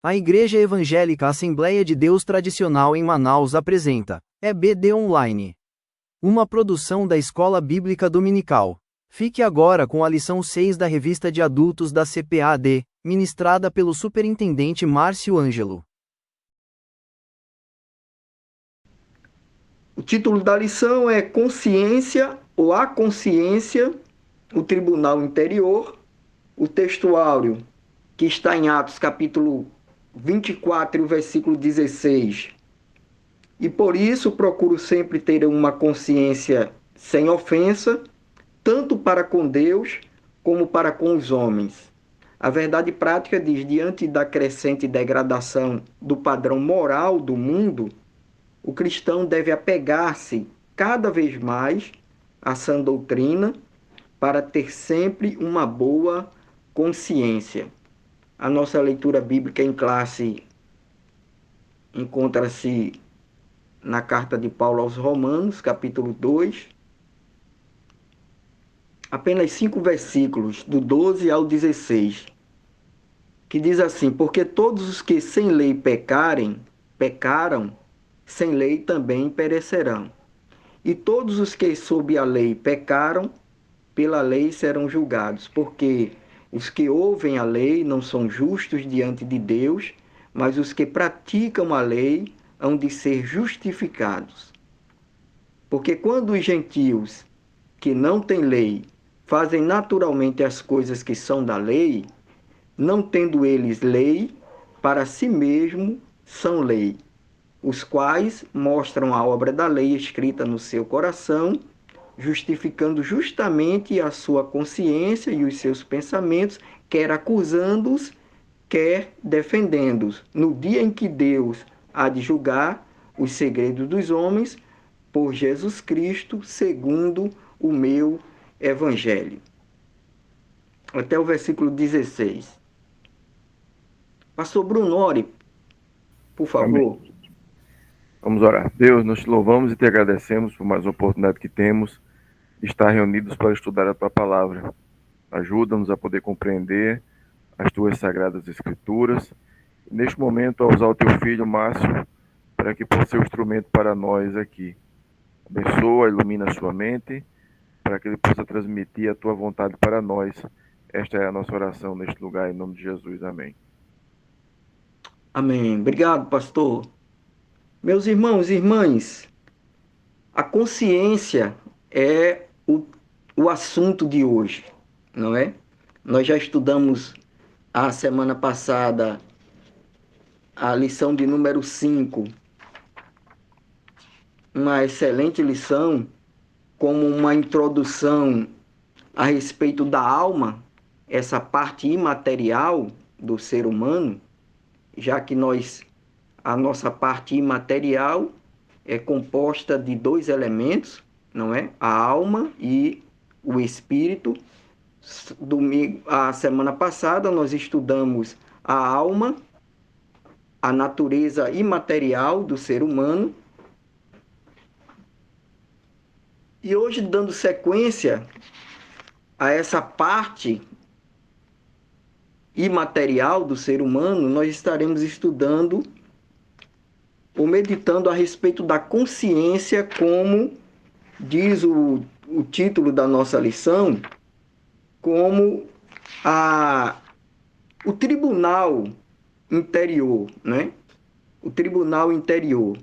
A Igreja Evangélica Assembleia de Deus Tradicional em Manaus apresenta EBD Online, uma produção da Escola Bíblica Dominical. Fique agora com a lição 6 da Revista de Adultos da CPAD, ministrada pelo Superintendente Márcio Ângelo. O título da lição é Consciência ou a Consciência, o Tribunal Interior. O textuário, que está em Atos capítulo 24 e o versículo 16. E por isso procuro sempre ter uma consciência sem ofensa, tanto para com Deus como para com os homens. A verdade prática diz, diante da crescente degradação do padrão moral do mundo, o cristão deve apegar-se cada vez mais à sã doutrina para ter sempre uma boa consciência. A nossa leitura bíblica em classe encontra-se na carta de Paulo aos Romanos, capítulo 2, apenas 5 versículos, do 12 ao 16, que diz assim: porque todos os que sem lei pecaram, sem lei também perecerão. E todos os que sob a lei pecaram, pela lei serão julgados, porque os que ouvem a lei não são justos diante de Deus, mas os que praticam a lei hão de ser justificados. Porque quando os gentios, que não têm lei, fazem naturalmente as coisas que são da lei, não tendo eles lei, para si mesmo são lei, os quais mostram a obra da lei escrita no seu coração, justificando justamente a sua consciência e os seus pensamentos, quer acusando-os, quer defendendo-os, no dia em que Deus há de julgar os segredos dos homens, por Jesus Cristo, segundo o meu Evangelho. Até o versículo 16. Pastor Bruno, ore, por favor. Amém. Vamos orar. Deus, nós te louvamos e te agradecemos por mais uma oportunidade que temos de estar reunidos para estudar a tua palavra. Ajuda-nos a poder compreender as tuas sagradas escrituras. E neste momento, a usar o teu filho, Márcio, para que possa ser um instrumento para nós aqui. Abençoa, ilumina a sua mente, para que ele possa transmitir a tua vontade para nós. Esta é a nossa oração neste lugar, em nome de Jesus. Amém. Amém. Obrigado, pastor. Meus irmãos e irmãs, a consciência é o assunto de hoje, não é? Nós já estudamos a semana passada a lição de número 5, uma excelente lição, como uma introdução a respeito da alma, essa parte imaterial do ser humano, já que a nossa parte imaterial é composta de 2 elementos, não é? A alma e o espírito. A semana passada nós estudamos a alma, a natureza imaterial do ser humano. E hoje, dando sequência a essa parte imaterial do ser humano, nós estaremos estudando ou meditando a respeito da consciência, como diz o título da nossa lição, como o tribunal interior, né? O tribunal interior.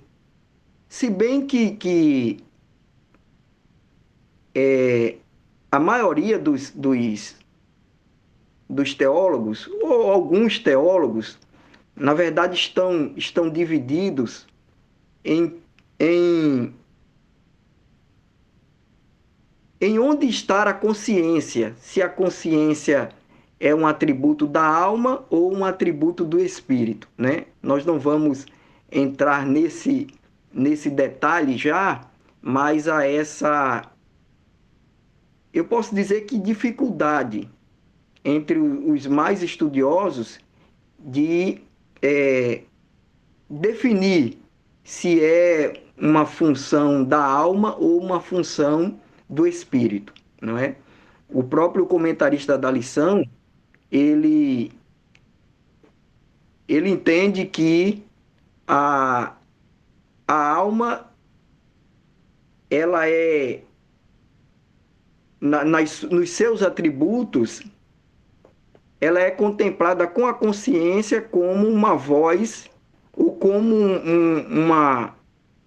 Se bem que a maioria dos teólogos, ou alguns teólogos, na verdade estão divididos em onde está a consciência, se a consciência é um atributo da alma ou um atributo do espírito, né? Nós não vamos entrar nesse detalhe já, mas há eu posso dizer que dificuldade entre os mais estudiosos de definir se é uma função da alma ou uma função do espírito, não é? O próprio comentarista da lição, ele ele entende que a alma, ela é, nos seus atributos, ela é contemplada com a consciência como uma voz ou como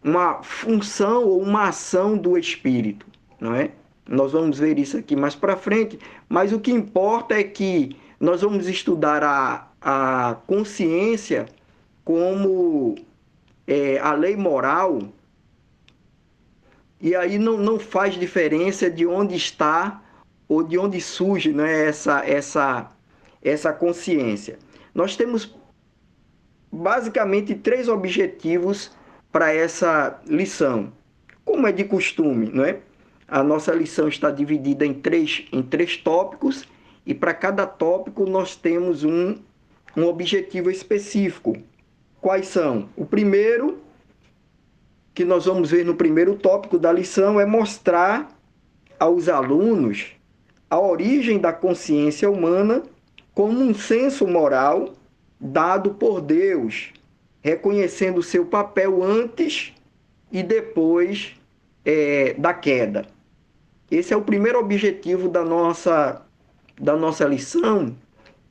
uma função ou uma ação do espírito, não é? Nós vamos ver isso aqui mais para frente, mas o que importa é que nós vamos estudar a consciência como a lei moral, e aí não faz diferença de onde está ou de onde surge, né, essa consciência. Nós temos basicamente 3 objetivos para essa lição. Como é de costume, não é? A nossa lição está dividida em três tópicos, e para cada tópico nós temos um objetivo específico. Quais são? O primeiro, que nós vamos ver no primeiro tópico da lição, é mostrar aos alunos a origem da consciência humana como um senso moral dado por Deus, reconhecendo o seu papel antes e depois da queda. Esse é o primeiro objetivo da nossa lição,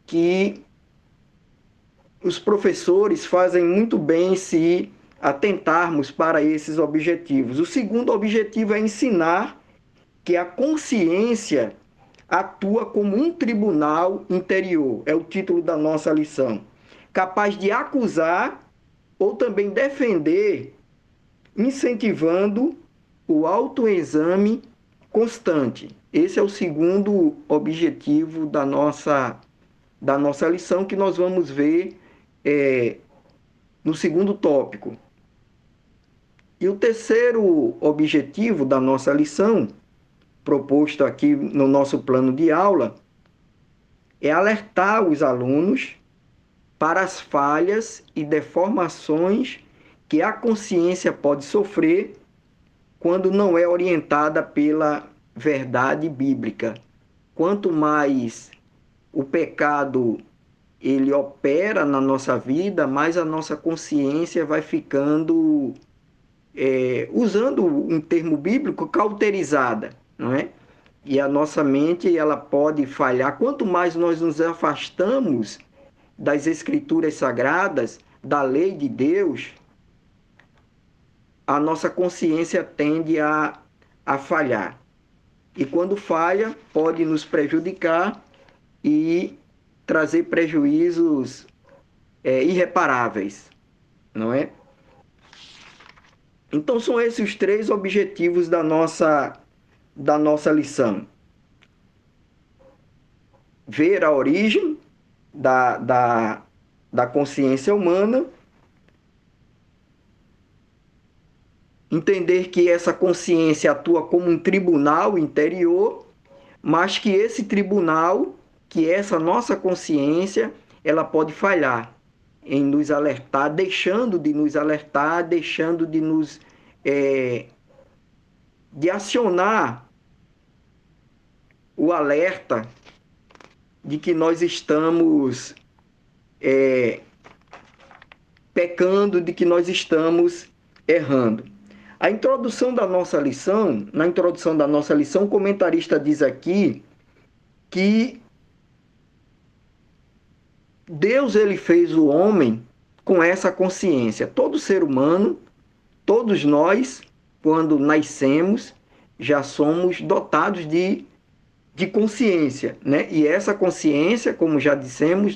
que os professores fazem muito bem se atentarmos para esses objetivos. O segundo objetivo é ensinar que a consciência atua como um tribunal interior, é o título da nossa lição, capaz de acusar ou também defender, incentivando o autoexame constante. Esse é o segundo objetivo da nossa lição, que nós vamos ver no segundo tópico. E o terceiro objetivo da nossa lição, proposto aqui no nosso plano de aula, é alertar os alunos para as falhas e deformações que a consciência pode sofrer quando não é orientada pela verdade bíblica. Quanto mais o pecado ele opera na nossa vida, mais a nossa consciência vai ficando, usando um termo bíblico, cauterizada, não é? E a nossa mente, ela pode falhar. Quanto mais nós nos afastamos das escrituras sagradas, da lei de Deus, a nossa consciência tende a falhar. E quando falha, pode nos prejudicar e trazer prejuízos irreparáveis, não é? Então são esses os 3 objetivos da nossa lição. Ver a origem da consciência humana, entender que essa consciência atua como um tribunal interior, mas que esse tribunal, que essa nossa consciência, ela pode falhar em nos alertar, deixando de nos alertar, deixando de nos de acionar o alerta de que nós estamos pecando, de que nós estamos errando. Na introdução da nossa lição, o comentarista diz aqui que Deus, ele fez o homem com essa consciência. Todo ser humano, todos nós, quando nascemos, já somos dotados de consciência, né? E essa consciência, como já dissemos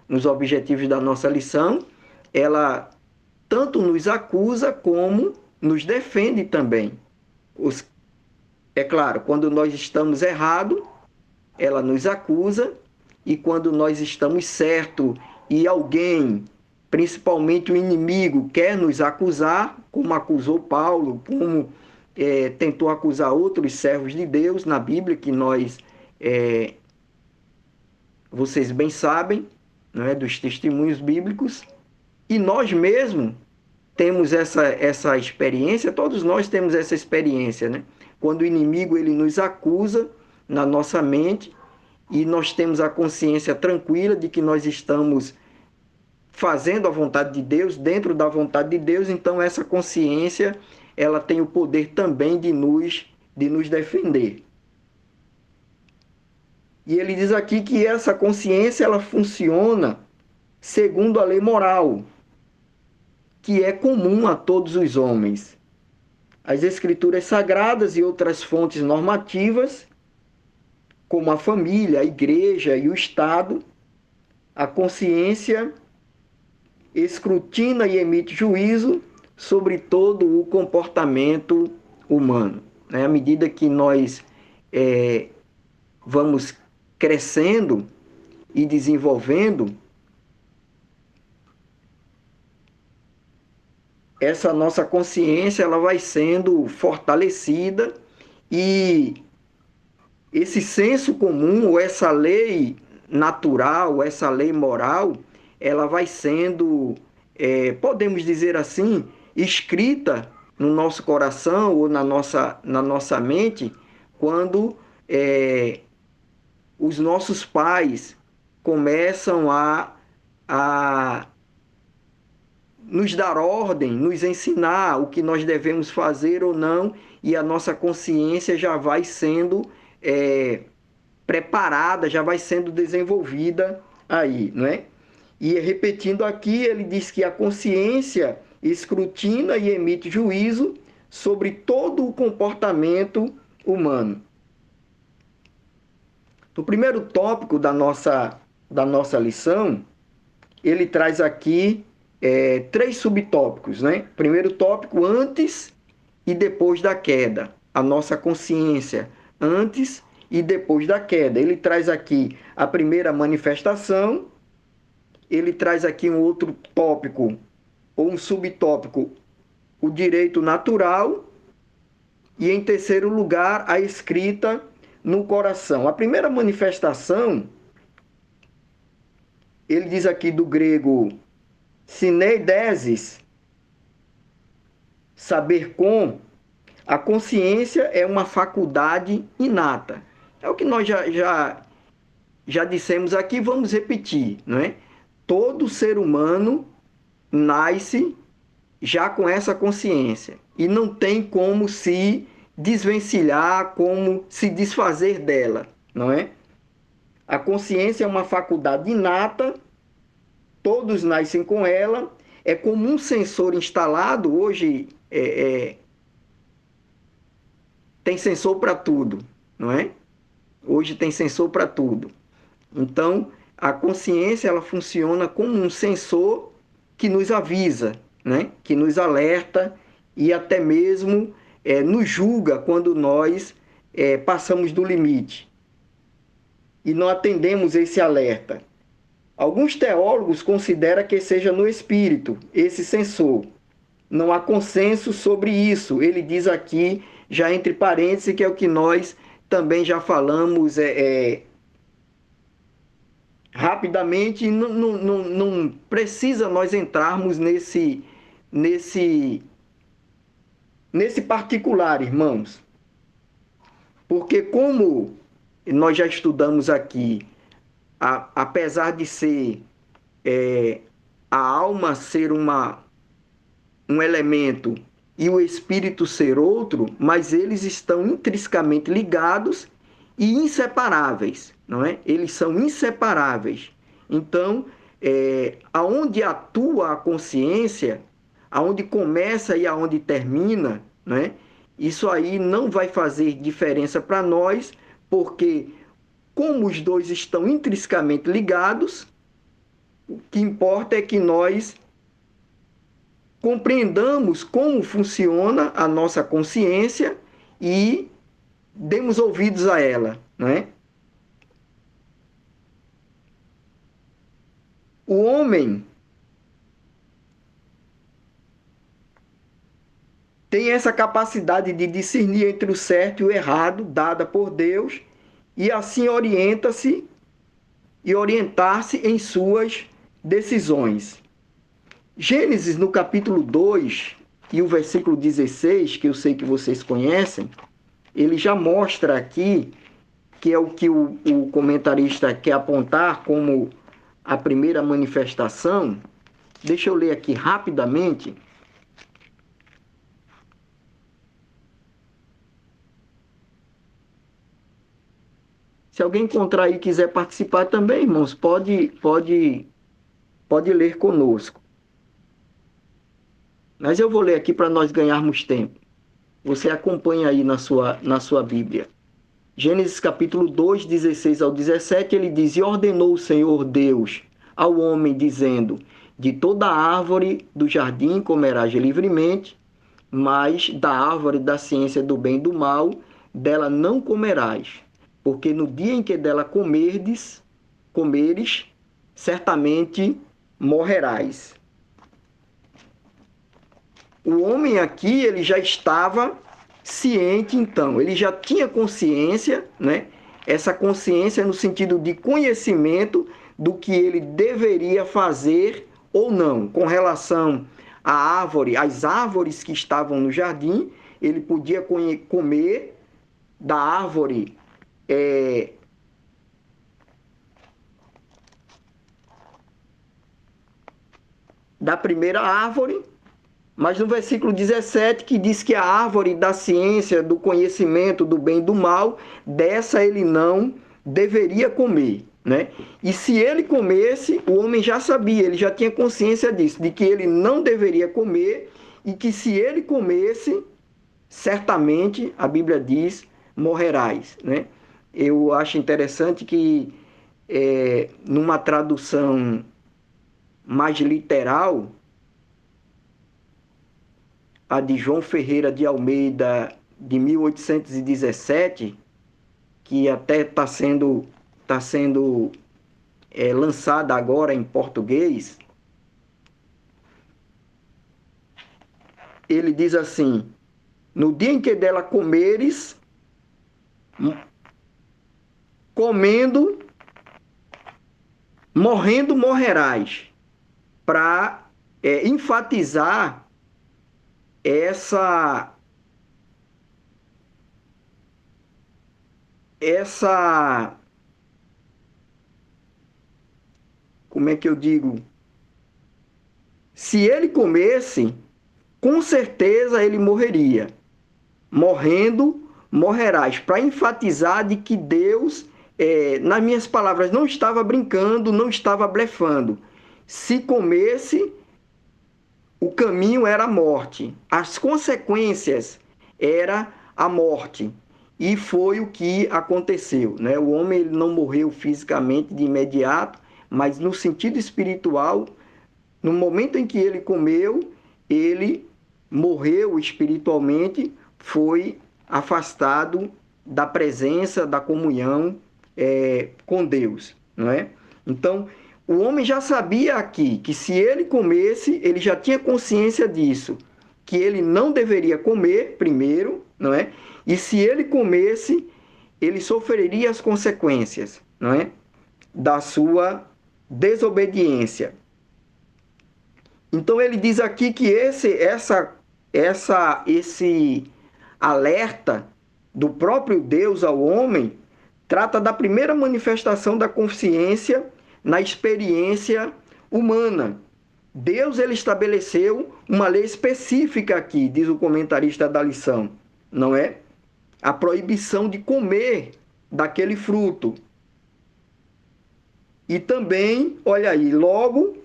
nos objetivos da nossa lição, ela tanto nos acusa como nos defende também. É claro, quando nós estamos errados, ela nos acusa, e quando nós estamos certos e alguém, principalmente o inimigo, quer nos acusar, como acusou Paulo, como tentou acusar outros servos de Deus na Bíblia, que vocês bem sabem, né, dos testemunhos bíblicos, e nós mesmos temos essa experiência, todos nós temos essa experiência, né? Quando o inimigo ele nos acusa na nossa mente, e nós temos a consciência tranquila de que nós estamos fazendo a vontade de Deus, dentro da vontade de Deus, então essa consciência, ela tem o poder também de nos defender. E ele diz aqui que essa consciência, ela funciona segundo a lei moral, que é comum a todos os homens. As escrituras sagradas e outras fontes normativas, como a família, a igreja e o Estado, a consciência escrutina e emite juízo sobre todo o comportamento humano. À medida que nós vamos crescendo e desenvolvendo, essa nossa consciência ela vai sendo fortalecida e esse senso comum, ou essa lei natural, essa lei moral, ela vai sendo, podemos dizer assim, escrita no nosso coração ou na nossa mente, quando os nossos pais começam a nos dar ordem, nos ensinar o que nós devemos fazer ou não, e a nossa consciência já vai sendo preparada, já vai sendo desenvolvida aí, não é? E repetindo aqui, ele diz que a consciência escrutina e emite juízo sobre todo o comportamento humano. No primeiro tópico da nossa lição, ele traz aqui 3 subtópicos, né? Primeiro tópico, antes e depois da queda. A nossa consciência antes e depois da queda. Ele traz aqui a primeira manifestação, ele traz aqui um outro tópico, ou um subtópico, o direito natural, e em terceiro lugar, a escrita no coração. A primeira manifestação, ele diz aqui do grego sineidesis, saber com, a consciência é uma faculdade inata. É o que nós já dissemos aqui, vamos repetir, não é? Todo ser humano nasce já com essa consciência e não tem como se desvencilhar, como se desfazer dela, não é? A consciência é uma faculdade inata, todos nascem com ela, é como um sensor instalado. Hoje tem sensor para tudo, não é? Hoje tem sensor para tudo. Então, a consciência ela funciona como um sensor que nos avisa, né? Que nos alerta e até mesmo nos julga quando nós passamos do limite e não atendemos esse alerta. Alguns teólogos consideram que seja no espírito esse sensor. Não há consenso sobre isso. Ele diz aqui, já entre parênteses, que é o que nós também já falamos rapidamente. Não precisa nós entrarmos nesse particular, irmãos. Porque como nós já estudamos aqui, apesar de ser a alma ser um elemento e o espírito ser outro, mas eles estão intrinsecamente ligados e inseparáveis, não é? Eles são inseparáveis. Então, aonde atua a consciência, aonde começa e aonde termina, né? Isso aí não vai fazer diferença para nós, porque como os dois estão intrinsecamente ligados, o que importa é que nós compreendamos como funciona a nossa consciência e demos ouvidos a ela, não é? O homem tem essa capacidade de discernir entre o certo e o errado, dada por Deus, e assim orienta-se e orientar-se em suas decisões. Gênesis, no capítulo 2 e o versículo 16, que eu sei que vocês conhecem, ele já mostra aqui, que é o que o comentarista quer apontar como a primeira manifestação. Deixa eu ler aqui rapidamente. Se alguém encontrar aí e quiser participar também, irmãos, pode ler conosco. Mas eu vou ler aqui para nós ganharmos tempo. Você acompanha aí na sua Bíblia. Gênesis capítulo 2, 16 ao 17, ele diz: E ordenou o Senhor Deus ao homem, dizendo: De toda árvore do jardim comerás livremente, mas da árvore da ciência do bem e do mal, dela não comerás, porque no dia em que dela comeres, certamente morrerás. O homem aqui, ele já estava ciente, então, ele já tinha consciência, né? Essa consciência no sentido de conhecimento do que ele deveria fazer ou não, com relação à árvore, às árvores que estavam no jardim, ele podia comer da árvore da primeira árvore, mas no versículo 17, que diz que a árvore da ciência, do conhecimento do bem e do mal, dessa ele não deveria comer, né? E se ele comesse, o homem já sabia, ele já tinha consciência disso, de que ele não deveria comer e que se ele comesse, certamente, a Bíblia diz, morrerás, né? Eu acho interessante que numa tradução mais literal, a de João Ferreira de Almeida, de 1817, que até está sendo lançada agora em português, ele diz assim: no dia em que dela comeres, comendo, morrendo morrerás, para enfatizar essa como é que eu digo? Se ele comesse, com certeza ele morreria. Morrendo, morrerás. Para enfatizar de que Deus, nas minhas palavras, não estava brincando, não estava blefando. Se comesse, o caminho era a morte. As consequências era a morte. E foi o que aconteceu, né? O homem ele não morreu fisicamente de imediato, mas no sentido espiritual, no momento em que ele comeu, ele morreu espiritualmente, foi afastado da presença, da comunhão com Deus, não é? Então, o homem já sabia aqui que se ele comesse, ele já tinha consciência disso, que ele não deveria comer primeiro, não é? E se ele comesse, ele sofreria as consequências, não é? Da sua desobediência. Então ele diz aqui que esse alerta do próprio Deus ao homem trata da primeira manifestação da consciência na experiência humana. Deus ele estabeleceu uma lei específica aqui, diz o comentarista da lição, não é? A proibição de comer daquele fruto. E também, olha aí, logo,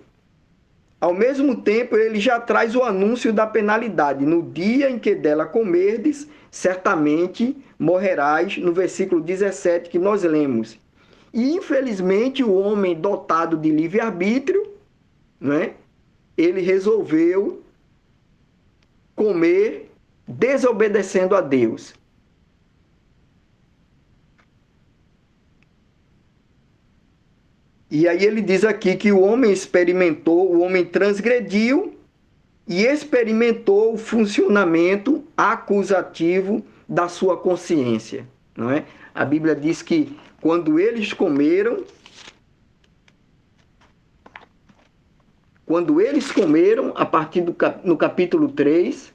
ao mesmo tempo, ele já traz o anúncio da penalidade. No dia em que dela comerdes, certamente morrerás, no versículo 17 que nós lemos. E, infelizmente, o homem dotado de livre-arbítrio, né, ele resolveu comer desobedecendo a Deus. E aí ele diz aqui que o homem experimentou, o homem transgrediu e experimentou o funcionamento acusativo da sua consciência, não é? A Bíblia diz que quando eles comeram, a partir no capítulo 3,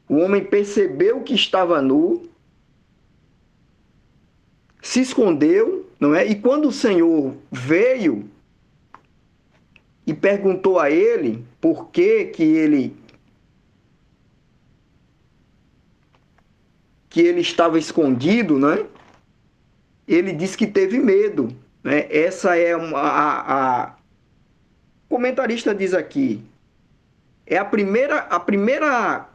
o homem percebeu que estava nu se escondeu, não é? E quando o Senhor veio e perguntou a ele por que ele estava escondido, né? Ele disse que teve medo, né? Essa é a comentarista diz aqui, é a primeira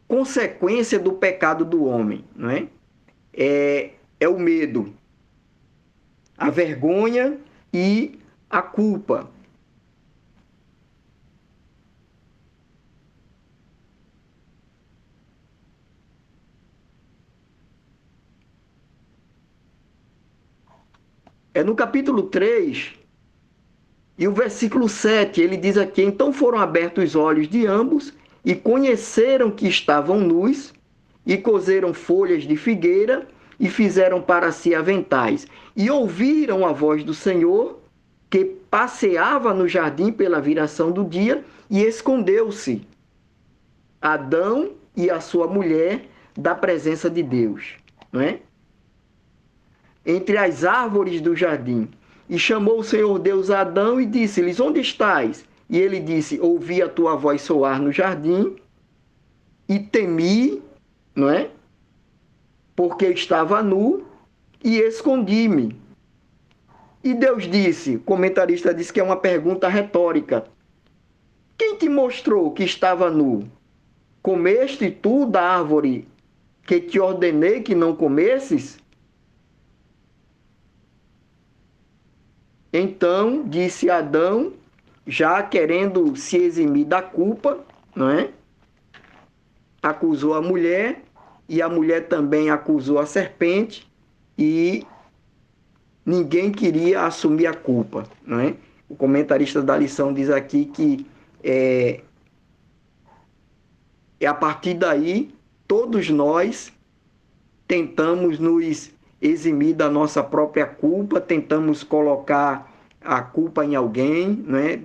consequência do pecado do homem, né? É o medo, a vergonha e a culpa. É no capítulo 3 e o versículo 7, ele diz aqui: então foram abertos os olhos de ambos e conheceram que estavam nus e coseram folhas de figueira e fizeram para si aventais. E ouviram a voz do Senhor que passeava no jardim pela viração do dia e escondeu-se Adão e a sua mulher da presença de Deus, não é? Entre as árvores do jardim. E chamou o Senhor Deus a Adão e disse-lhes: onde estás? E ele disse: ouvi a tua voz soar no jardim e temi, não é? Porque estava nu e escondi-me. E Deus disse, o comentarista disse que é uma pergunta retórica: quem te mostrou que estava nu? Comeste tu da árvore que te ordenei que não comesses? Então disse Adão, já querendo se eximir da culpa, não é? Acusou a mulher, e a mulher também acusou a serpente, e ninguém queria assumir a culpa, não é? O comentarista da lição diz aqui que a partir daí, todos nós tentamos nos eximir da nossa própria culpa, tentamos colocar a culpa em alguém, né?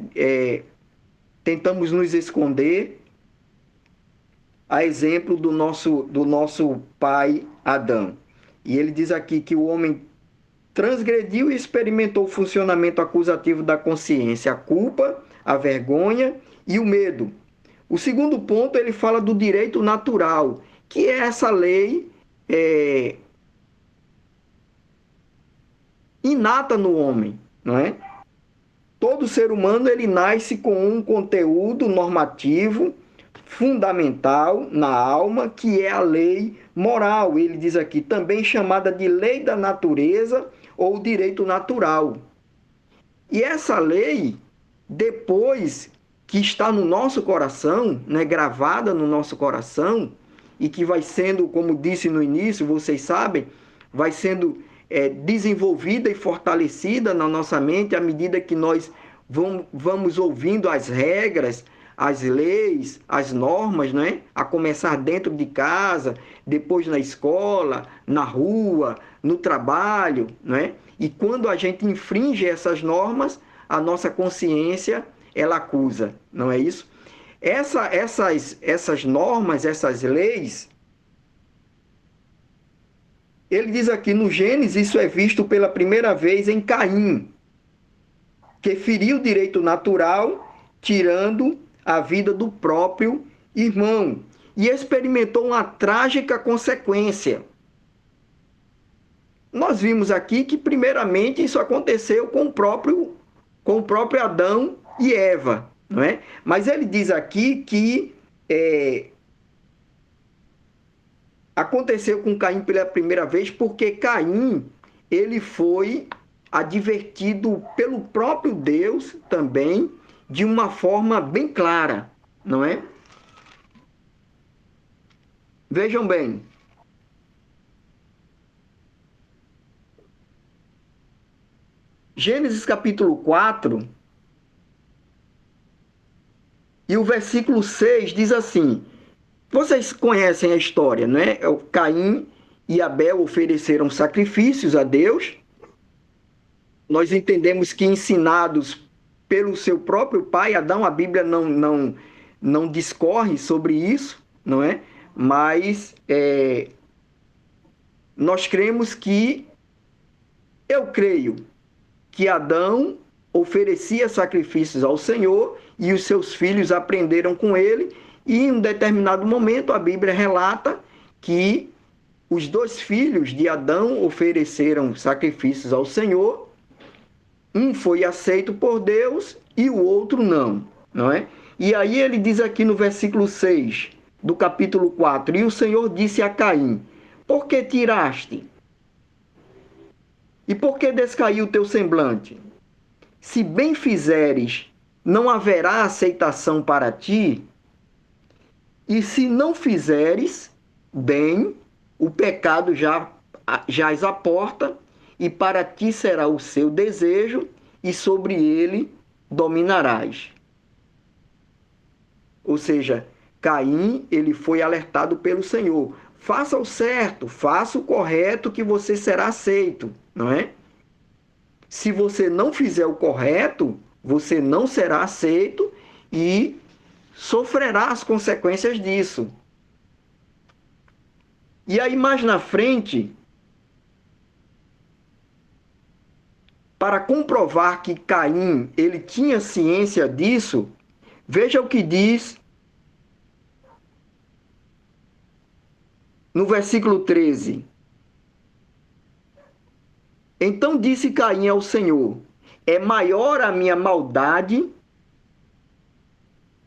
Tentamos nos esconder, a exemplo do nosso pai Adão. E ele diz aqui que o homem transgrediu e experimentou o funcionamento acusativo da consciência, a culpa, a vergonha e o medo. O segundo ponto, ele fala do direito natural, que é essa lei inata no homem, não é? Todo ser humano ele nasce com um conteúdo normativo fundamental na alma, que é a lei moral. Ele diz aqui, também chamada de lei da natureza ou direito natural. E essa lei, depois que está no nosso coração, né, gravada no nosso coração, e que vai sendo, como disse no início, vocês sabem, vai sendo desenvolvida e fortalecida na nossa mente à medida que nós vamos ouvindo as regras, as leis, as normas, né? A começar dentro de casa, depois na escola, na rua, no trabalho, né? E quando a gente infringe essas normas, a nossa consciência, ela acusa, não é isso? Essas normas, essas leis, ele diz aqui no Gênesis, isso é visto pela primeira vez em Caim, que feriu o direito natural, tirando a vida do próprio irmão, e experimentou uma trágica consequência. Nós vimos aqui que, primeiramente, isso aconteceu com o próprio Adão e Eva, não é? Mas ele diz aqui que aconteceu com Caim pela primeira vez porque Caim, ele foi advertido pelo próprio Deus também de uma forma bem clara, não é? Vejam bem. Gênesis capítulo 4 e o versículo 6 diz assim: vocês conhecem a história, não é? Caim e Abel ofereceram sacrifícios a Deus. Nós entendemos que, ensinados pelo seu próprio pai Adão, a Bíblia não discorre sobre isso, não é? Mas nós cremos que Eu creio que Adão oferecia sacrifícios ao Senhor e os seus filhos aprenderam com ele, e em um determinado momento a Bíblia relata que os 2 filhos de Adão ofereceram sacrifícios ao Senhor, um foi aceito por Deus e o outro não é? E aí ele diz aqui no versículo 6 do capítulo 4, e o Senhor disse a Caim, por que tiraste? E por que descaiu o teu semblante? Se bem fizeres, não haverá aceitação para ti, e se não fizeres bem, o pecado jaz à porta, e para ti será o seu desejo, e sobre ele dominarás. Ou seja, Caim, ele foi alertado pelo Senhor. Faça o certo, faça o correto, que você será aceito, não é? Se você não fizer o correto, você não será aceito e sofrerá as consequências disso. E aí, mais na frente, para comprovar que Caim ele tinha ciência disso, veja o que diz no versículo 13. Então disse Caim ao Senhor, é maior a minha maldade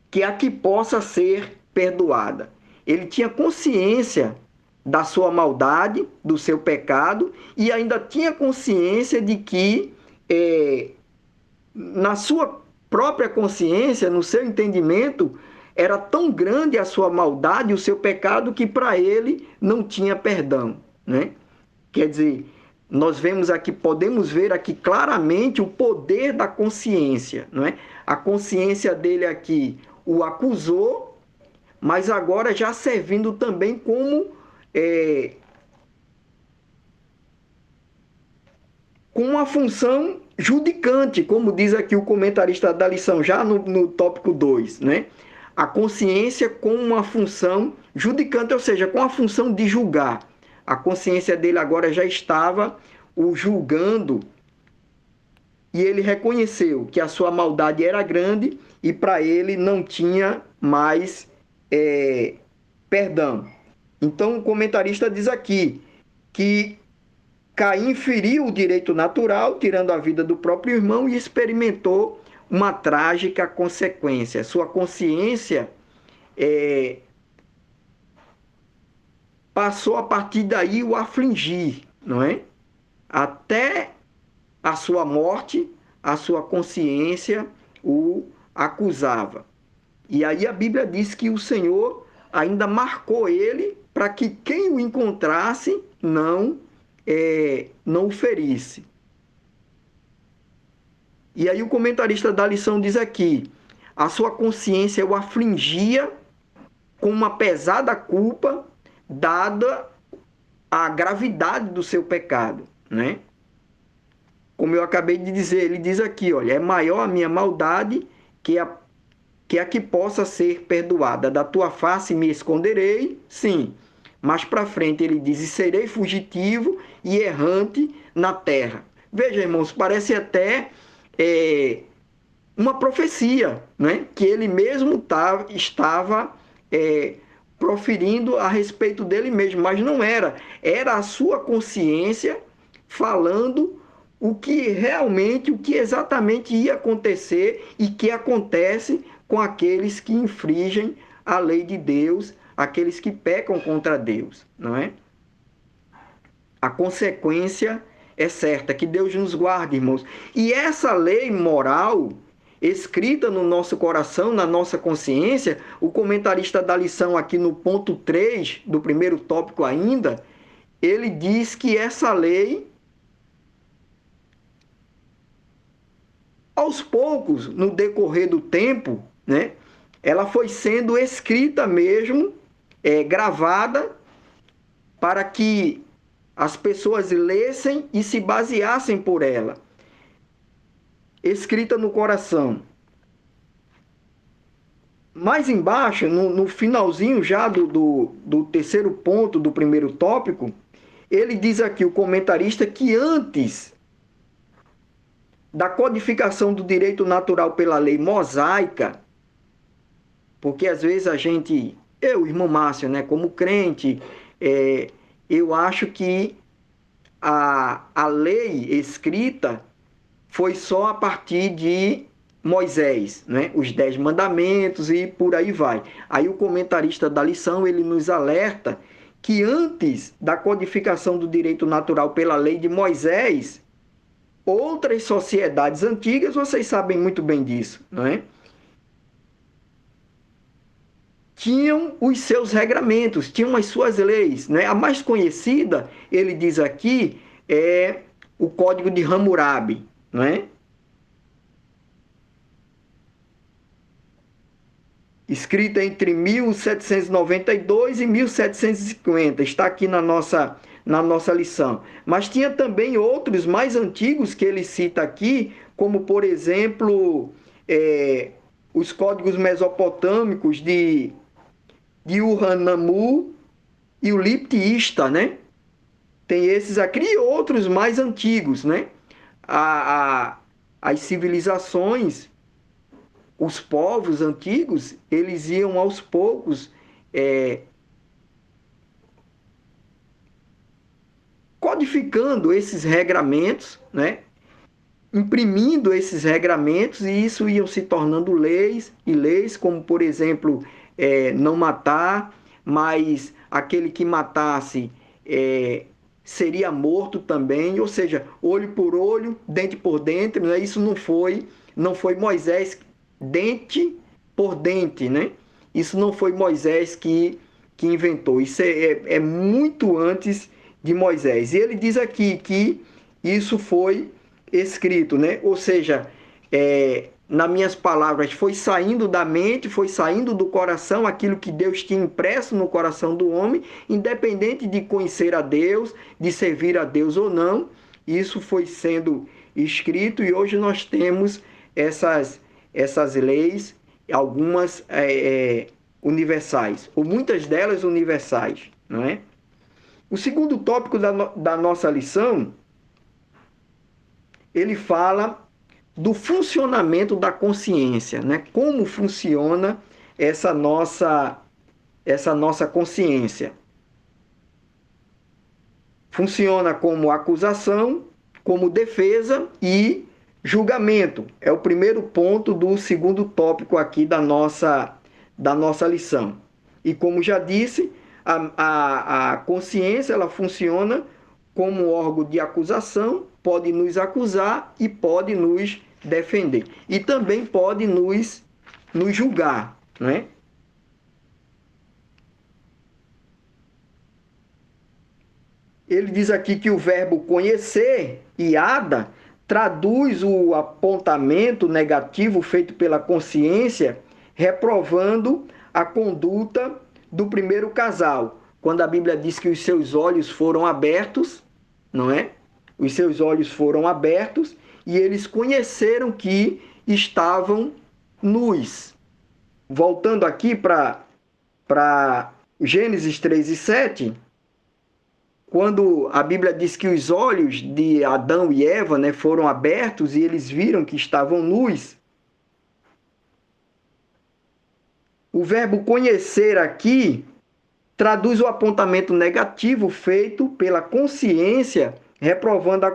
que a que possa ser perdoada. Ele tinha consciência da sua maldade, do seu pecado, e ainda tinha consciência de que, na sua própria consciência, no seu entendimento, era tão grande a sua maldade, o seu pecado, que para ele não tinha perdão, né? Quer dizer, nós vemos aqui, podemos ver aqui claramente o poder da consciência, não é? A consciência dele aqui o acusou, mas agora já servindo também como com uma função judicante, como diz aqui o comentarista da lição, já no tópico 2, né? A consciência com uma função judicante, ou seja, com a função de julgar. A consciência dele agora já estava o julgando, e ele reconheceu que a sua maldade era grande e para ele não tinha mais perdão. Então o comentarista diz aqui que Caim feriu o direito natural, tirando a vida do próprio irmão, e experimentou uma trágica consequência. Sua consciência passou a partir daí o afligir, não é? Até a sua morte, a sua consciência o acusava. E aí a Bíblia diz que o Senhor ainda marcou ele para que quem o encontrasse não o ferisse. E aí o comentarista da lição diz aqui, a sua consciência o afligia com uma pesada culpa, dada a gravidade do seu pecado, né? Como eu acabei de dizer, ele diz aqui, olha, é maior a minha maldade que a que possa ser perdoada. Da tua face me esconderei, sim. Mais para frente ele diz, e serei fugitivo e errante na terra. Veja, irmãos, parece até uma profecia, né? Que ele mesmo estava proferindo a respeito dele mesmo, mas não era. Era a sua consciência falando o que exatamente ia acontecer e que acontece com aqueles que infringem a lei de Deus, aqueles que pecam contra Deus, não é? A consequência é certa, que Deus nos guarde, irmãos. E essa lei moral, escrita no nosso coração, na nossa consciência, o comentarista da lição aqui no ponto 3, do primeiro tópico ainda, ele diz que essa lei, aos poucos, no decorrer do tempo, né, ela foi sendo escrita mesmo, gravada, para que as pessoas lessem e se baseassem por ela. Escrita no coração. Mais embaixo, no finalzinho já do terceiro ponto do primeiro tópico, ele diz aqui, o comentarista, que antes da codificação do direito natural pela lei mosaica, porque às vezes eu, irmão Márcio, né, como crente, eu acho que a lei escrita foi só a partir de Moisés, né? Os 10 mandamentos e por aí vai. Aí o comentarista da lição, ele nos alerta que antes da codificação do direito natural pela lei de Moisés, outras sociedades antigas, vocês sabem muito bem disso, não é? Tinham os seus regramentos, tinham as suas leis, né? A mais conhecida, ele diz aqui, é o Código de Hammurabi, não é? Escrita entre 1792 e 1750, está aqui na nossa lição. Mas tinha também outros mais antigos que ele cita aqui, como, por exemplo, os códigos mesopotâmicos de Ur-Nammu e o Liptista, né? Tem esses aqui e outros mais antigos, né? As civilizações, os povos antigos, eles iam aos poucos codificando esses regramentos, né? Imprimindo esses regramentos, e isso iam se tornando leis, e leis como, por exemplo, não matar, mas aquele que matasse seria morto também, ou seja, olho por olho, dente por dente, né? Isso não foi Moisés dente por dente, né? Isso não foi Moisés que inventou, isso é muito antes de Moisés. E ele diz aqui que isso foi escrito, né? Ou seja, nas minhas palavras, foi saindo da mente, foi saindo do coração aquilo que Deus tinha impresso no coração do homem, independente de conhecer a Deus, de servir a Deus ou não, isso foi sendo escrito, e hoje nós temos essas leis, algumas universais, ou muitas delas universais, não é? O segundo tópico da nossa lição, ele fala do funcionamento da consciência, né? Como funciona essa nossa consciência. Funciona como acusação, como defesa e julgamento. É o primeiro ponto do segundo tópico aqui da nossa lição. E como já disse, a consciência, ela funciona como órgão de acusação, pode nos acusar e pode nos defender. E também pode nos julgar, né? Ele diz aqui que o verbo conhecer, iada, traduz o apontamento negativo feito pela consciência, reprovando a conduta do primeiro casal. Quando a Bíblia diz que os seus olhos foram abertos, não é? Os seus olhos foram abertos e eles conheceram que estavam nus. Voltando aqui para Gênesis 3:7, quando a Bíblia diz que os olhos de Adão e Eva, né, foram abertos e eles viram que estavam nus, o verbo conhecer aqui traduz o apontamento negativo feito pela consciência, reprovando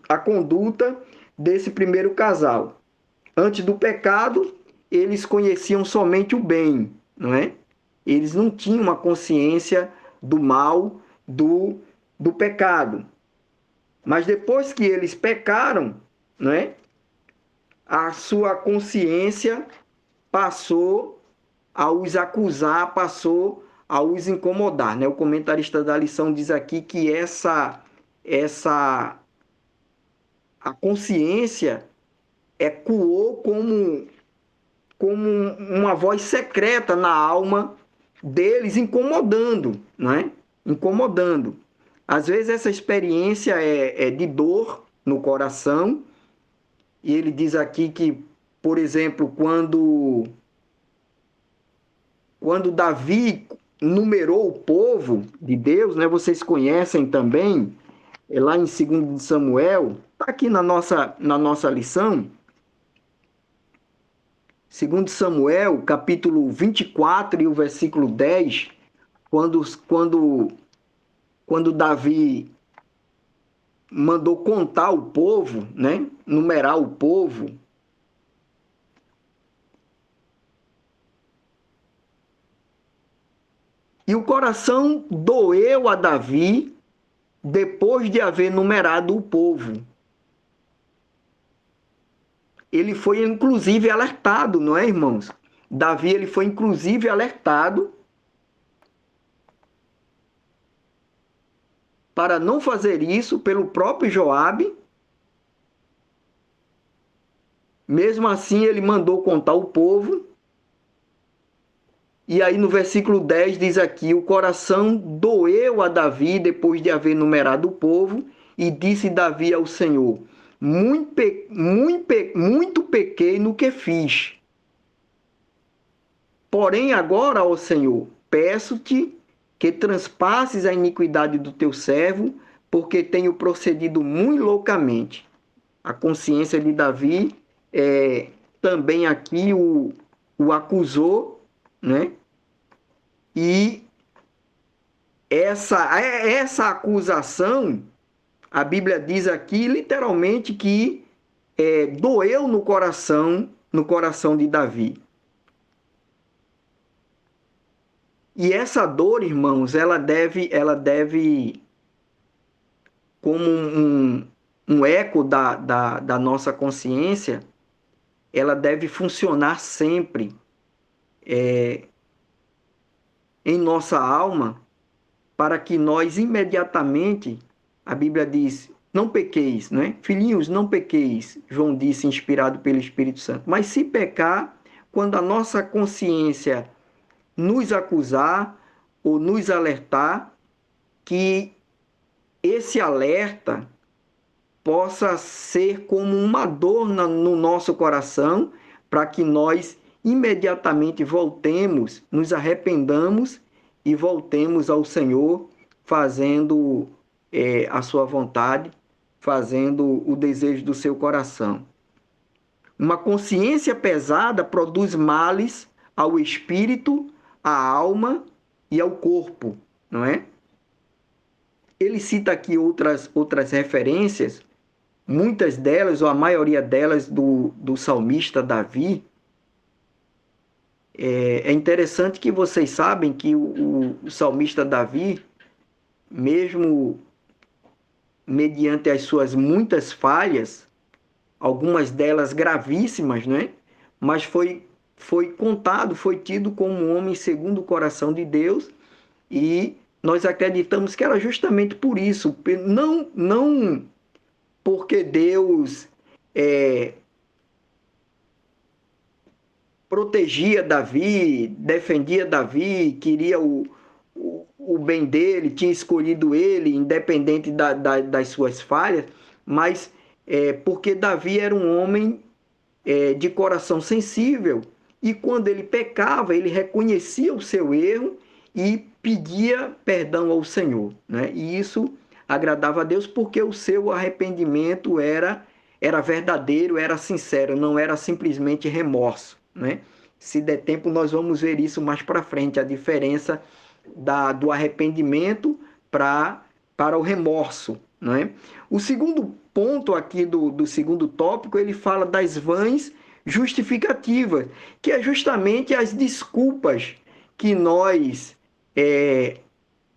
a conduta desse primeiro casal. Antes do pecado, eles conheciam somente o bem, não é? Eles não tinham uma consciência do mal, do pecado. Mas depois que eles pecaram, não é? A sua consciência passou a os acusar, passou a os incomodar, né? O comentarista da lição diz aqui que a consciência ecoou como uma voz secreta na alma deles, incomodando, não é? Incomodando. Às vezes essa experiência é de dor no coração, e ele diz aqui que, por exemplo, quando Davi numerou o povo de Deus, né? Vocês conhecem também lá em 2 Samuel, está aqui na nossa lição, 2 Samuel, capítulo 24 e o versículo 10, quando Davi mandou contar o povo, né? Numerar o povo. E o coração doeu a Davi depois de haver numerado o povo. Ele foi inclusive alertado, não é, irmãos? Davi, ele foi inclusive alertado para não fazer isso pelo próprio Joabe. Mesmo assim, ele mandou contar o povo. E aí no versículo 10 diz aqui, o coração doeu a Davi depois de haver numerado o povo, e disse Davi ao Senhor, muito pequei no que fiz. Porém agora, ó Senhor, peço-te que transpasses a iniquidade do teu servo, porque tenho procedido muito loucamente. A consciência de Davi também aqui o acusou, né? E essa acusação, a Bíblia diz aqui literalmente que doeu no coração de Davi. E essa dor, irmãos, ela deve como um eco da nossa consciência, ela deve funcionar sempre em nossa alma, para que nós imediatamente, a Bíblia diz, não pequeis, né? Filhinhos, não pequeis, João disse, inspirado pelo Espírito Santo. Mas se pecar, quando a nossa consciência nos acusar ou nos alertar, que esse alerta possa ser como uma dor no nosso coração, para que nós imediatamente voltemos, nos arrependamos e voltemos ao Senhor, fazendo a sua vontade, fazendo o desejo do seu coração. Uma consciência pesada produz males ao espírito, à alma e ao corpo, não é? Ele cita aqui outras referências, muitas delas, ou a maioria delas, do salmista Davi. É interessante que vocês sabem que o salmista Davi, mesmo mediante as suas muitas falhas, algumas delas gravíssimas, né? Mas foi contado, foi tido como um homem segundo o coração de Deus, e nós acreditamos que era justamente por isso, não porque Deus protegia Davi, defendia Davi, queria o bem dele, tinha escolhido ele, independente das suas falhas, mas porque Davi era um homem de coração sensível, e quando ele pecava, ele reconhecia o seu erro e pedia perdão ao Senhor, né? E isso agradava a Deus, porque o seu arrependimento era verdadeiro, era sincero, não era simplesmente remorso, né? Se der tempo, nós vamos ver isso mais para frente, a diferença do arrependimento para o remorso, né? O segundo ponto aqui do segundo tópico, ele fala das vãs justificativas, que é justamente as desculpas que nós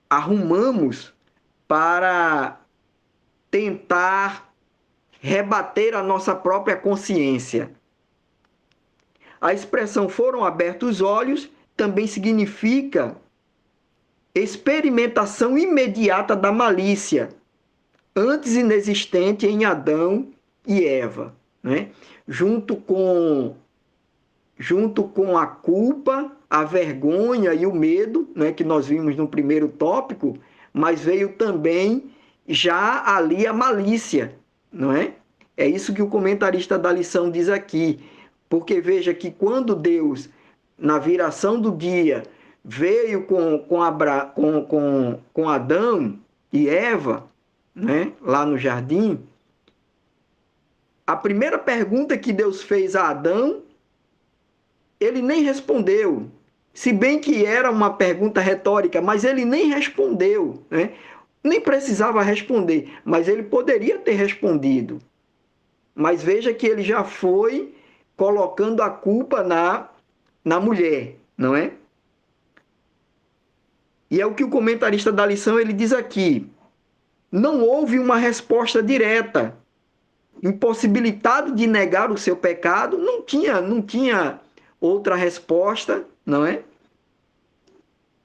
arrumamos para tentar rebater a nossa própria consciência. A expressão foram abertos os olhos também significa experimentação imediata da malícia, antes inexistente em Adão e Eva, né? Junto com a culpa, a vergonha e o medo, né, que nós vimos no primeiro tópico, mas veio também já ali a malícia, não é? É isso que o comentarista da lição diz aqui, porque veja que quando Deus, na viração do dia, veio com Adão e Eva, né, lá no jardim, a primeira pergunta que Deus fez a Adão, ele nem respondeu. Se bem que era uma pergunta retórica, mas ele nem respondeu, né? Nem precisava responder, mas ele poderia ter respondido. Mas veja que ele já foi colocando a culpa na mulher, não é? E é o que o comentarista da lição ele diz aqui. Não houve uma resposta direta. Impossibilitado de negar o seu pecado, não tinha outra resposta, não é?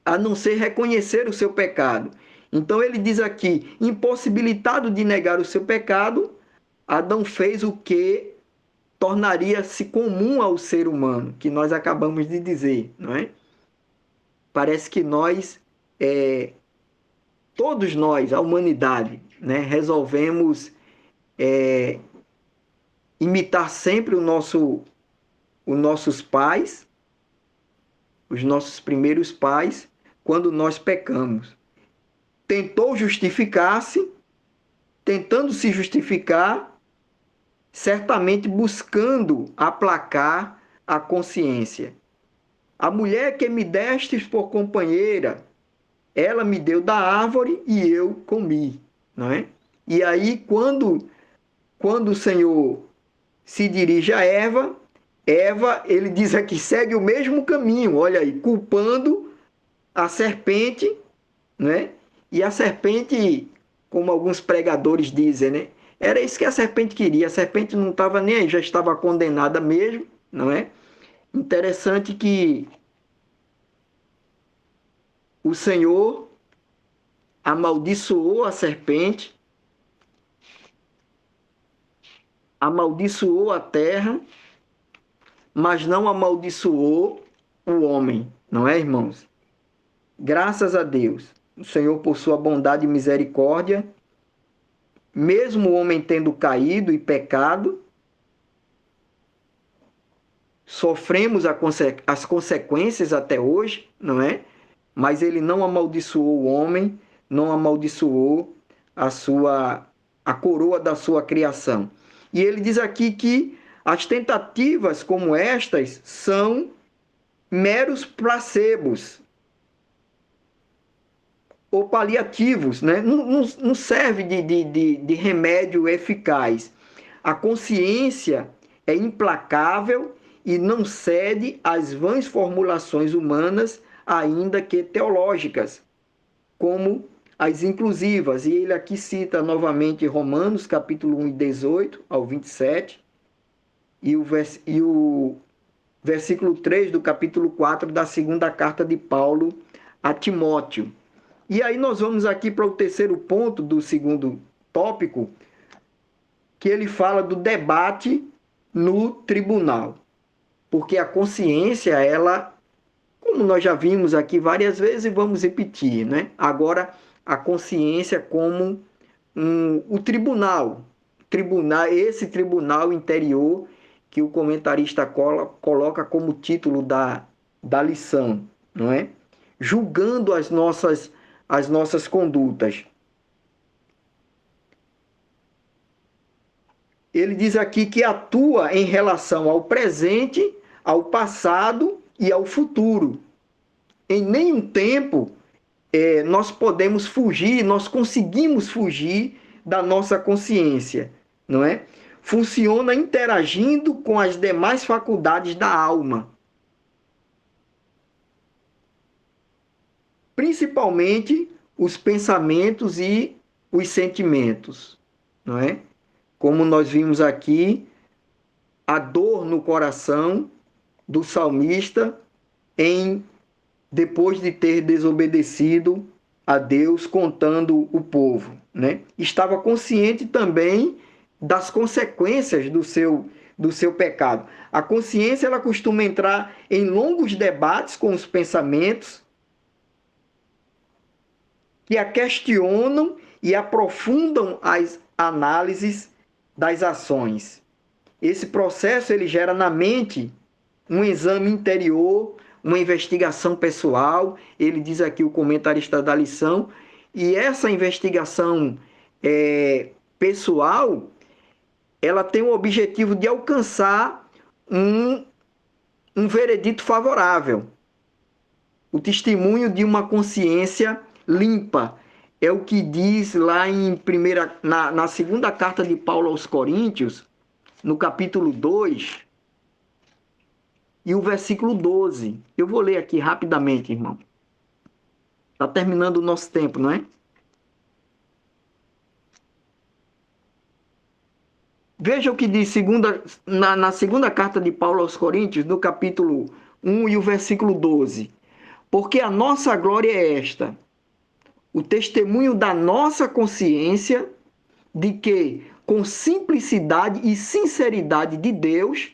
A não ser reconhecer o seu pecado. Então ele diz aqui, impossibilitado de negar o seu pecado, Adão fez o que tornaria-se comum ao ser humano, que nós acabamos de dizer, não é? Parece que todos nós, a humanidade, né, resolvemos imitar sempre os nossos pais, os nossos primeiros pais, quando nós pecamos. Tentando se justificar, certamente buscando aplacar a consciência. A mulher que me destes por companheira, ela me deu da árvore e eu comi, não é? E aí, quando o Senhor se dirige a Eva, ele diz aqui, segue o mesmo caminho, olha aí, culpando a serpente, né? E a serpente, como alguns pregadores dizem, né? Era isso que a serpente queria, a serpente não estava nem aí, já estava condenada mesmo, não é? Interessante que o Senhor amaldiçoou a serpente, amaldiçoou a terra, mas não amaldiçoou o homem, não é, irmãos? Graças a Deus, o Senhor, por sua bondade e misericórdia, mesmo o homem tendo caído e pecado, sofremos as consequências até hoje, não é? Mas ele não amaldiçoou o homem, não amaldiçoou a coroa da sua criação. E ele diz aqui que as tentativas como estas são meros placebos ou paliativos, né? Não serve de remédio eficaz. A consciência é implacável e não cede às vãs formulações humanas, ainda que teológicas, como as inclusivas. E ele aqui cita novamente Romanos, capítulo 1, 18 ao 27, e o versículo 3 do capítulo 4 da segunda carta de Paulo a Timóteo. E aí nós vamos aqui para o terceiro ponto do segundo tópico, que ele fala do debate no tribunal. Porque a consciência, ela, como nós já vimos aqui várias vezes e vamos repetir, né? Agora, a consciência como o tribunal, esse tribunal interior que o comentarista coloca como título da lição, não é? Julgando as nossas condutas. Ele diz aqui que atua em relação ao presente, ao passado e ao futuro. Em nenhum tempo nós podemos fugir, nós conseguimos fugir da nossa consciência, não é? Funciona interagindo com as demais faculdades da alma. Principalmente os pensamentos e os sentimentos, não é? Como nós vimos aqui, a dor no coração do salmista depois de ter desobedecido a Deus, contando o povo, né? Estava consciente também das consequências do seu pecado. A consciência, ela costuma entrar em longos debates com os pensamentos que a questionam e aprofundam as análises das ações. Esse processo ele gera na mente um exame interior, uma investigação pessoal, ele diz aqui o comentarista da lição, e essa investigação pessoal, ela tem o objetivo de alcançar um veredito favorável. O testemunho de uma consciência limpa. É o que diz lá na segunda carta de Paulo aos Coríntios, no capítulo 2, e o versículo 12. Eu vou ler aqui rapidamente, irmão. Está terminando o nosso tempo, não é? Veja o que diz na segunda carta de Paulo aos Coríntios, no capítulo 1 e o versículo 12. Porque a nossa glória é esta, o testemunho da nossa consciência de que, com simplicidade e sinceridade de Deus,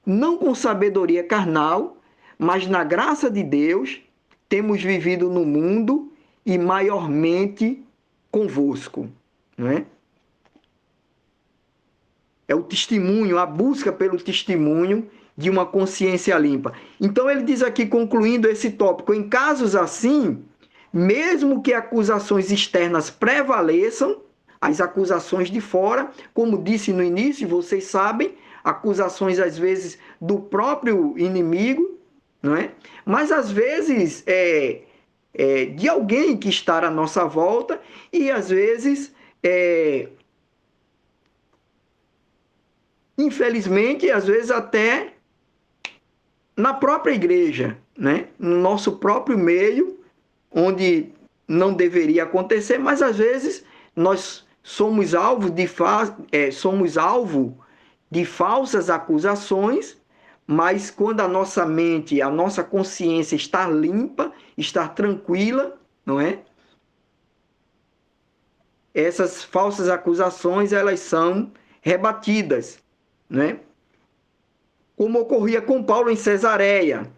não com sabedoria carnal, mas na graça de Deus, temos vivido no mundo e maiormente convosco. Não é? É o testemunho, a busca pelo testemunho de uma consciência limpa. Então ele diz aqui, concluindo esse tópico, em casos assim, mesmo que acusações externas prevaleçam, as acusações de fora, como disse no início, vocês sabem, acusações às vezes do próprio inimigo, não é? Mas às vezes de alguém que está à nossa volta e às vezes infelizmente, às vezes até na própria igreja, né? No nosso próprio meio, onde não deveria acontecer, mas às vezes nós somos alvo de falsas acusações, mas quando a nossa mente, a nossa consciência está limpa, está tranquila, não é? Essas falsas acusações, elas são rebatidas, né? Como ocorria com Paulo em Cesareia.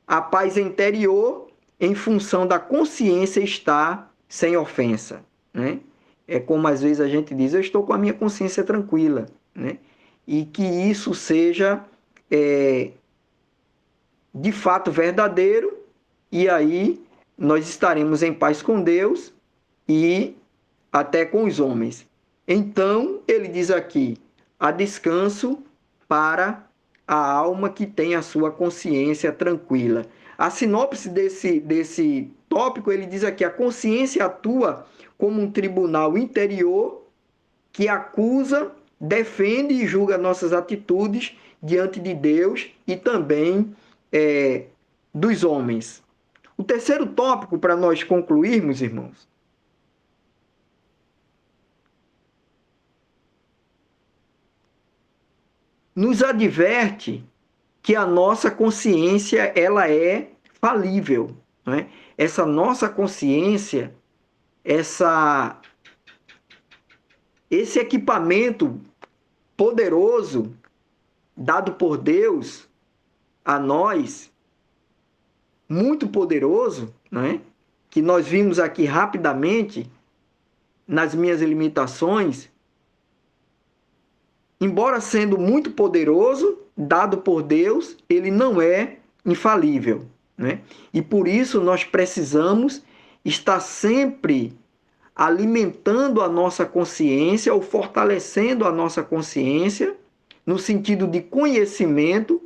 A paz interior, em função da consciência, está sem ofensa, né? É como às vezes a gente diz, eu estou com a minha consciência tranquila, né? E que isso seja de fato verdadeiro, e aí nós estaremos em paz com Deus e até com os homens. Então, ele diz aqui, há descanso para a alma que tem a sua consciência tranquila. A sinopse desse tópico, ele diz aqui, a consciência atua como um tribunal interior que acusa, defende e julga nossas atitudes diante de Deus e também dos homens. O terceiro tópico, para nós concluirmos, irmãos, nos adverte que a nossa consciência ela é falível, não é? Essa nossa consciência, esse equipamento poderoso dado por Deus a nós, muito poderoso, não é? Que nós vimos aqui rapidamente nas minhas limitações, embora sendo muito poderoso, dado por Deus, ele não é infalível, né? E por isso nós precisamos estar sempre alimentando a nossa consciência ou fortalecendo a nossa consciência no sentido de conhecimento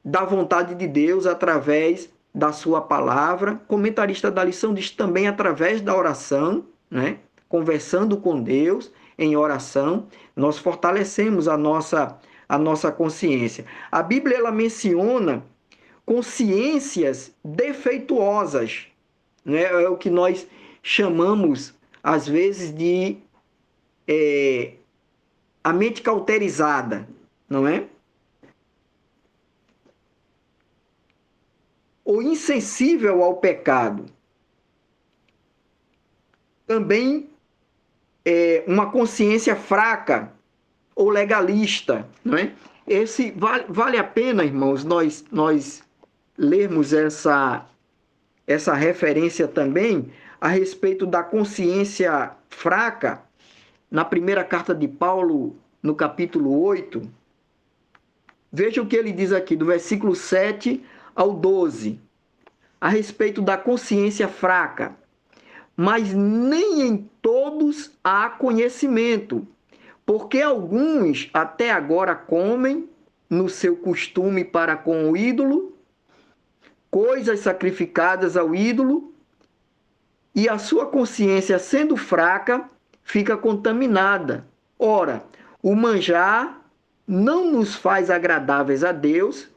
da vontade de Deus através da sua palavra. O comentarista da lição diz também através da oração, né? Conversando com Deus em oração, nós fortalecemos a nossa consciência. A Bíblia ela menciona consciências defeituosas, né? É o que nós chamamos às vezes de a mente cauterizada, não é? Ou insensível ao pecado. Também uma consciência fraca ou legalista, não é? Vale a pena, irmãos, nós lermos essa referência também a respeito da consciência fraca na primeira carta de Paulo, no capítulo 8. Veja o que ele diz aqui, do versículo 7 ao 12, a respeito da consciência fraca. mas nem em todos há conhecimento, porque alguns até agora comem no seu costume para com o ídolo, coisas sacrificadas ao ídolo, e a sua consciência, sendo fraca, fica contaminada. Ora, o manjar não nos faz agradáveis a Deus,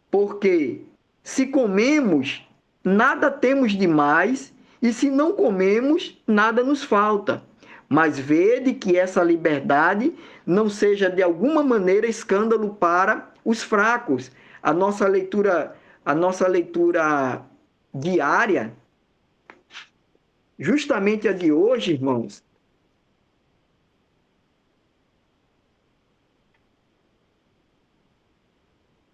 porque se comemos, nada temos de mais, e se não comemos, nada nos falta. Mas vede que essa liberdade não seja de alguma maneira escândalo para os fracos. A nossa leitura diária, justamente a de hoje, irmãos,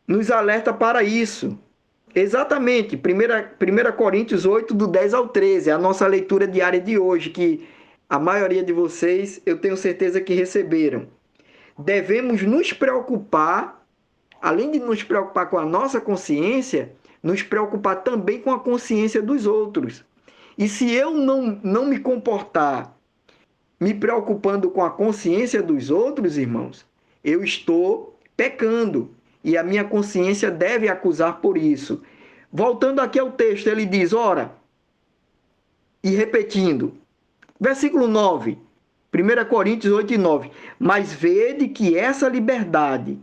nos alerta para isso. Exatamente, 1 Coríntios 8, do 10 ao 13, é a nossa leitura diária de hoje, que a maioria de vocês, eu tenho certeza que receberam. Devemos nos preocupar, além de nos preocupar com a nossa consciência, nos preocupar também com a consciência dos outros. E se eu não me comportar me preocupando com a consciência dos outros, irmãos, eu estou pecando. E a minha consciência deve acusar por isso. Voltando aqui ao texto, ele diz, ora, e repetindo, versículo 9, 1 Coríntios 8 e 9, mas vede que essa liberdade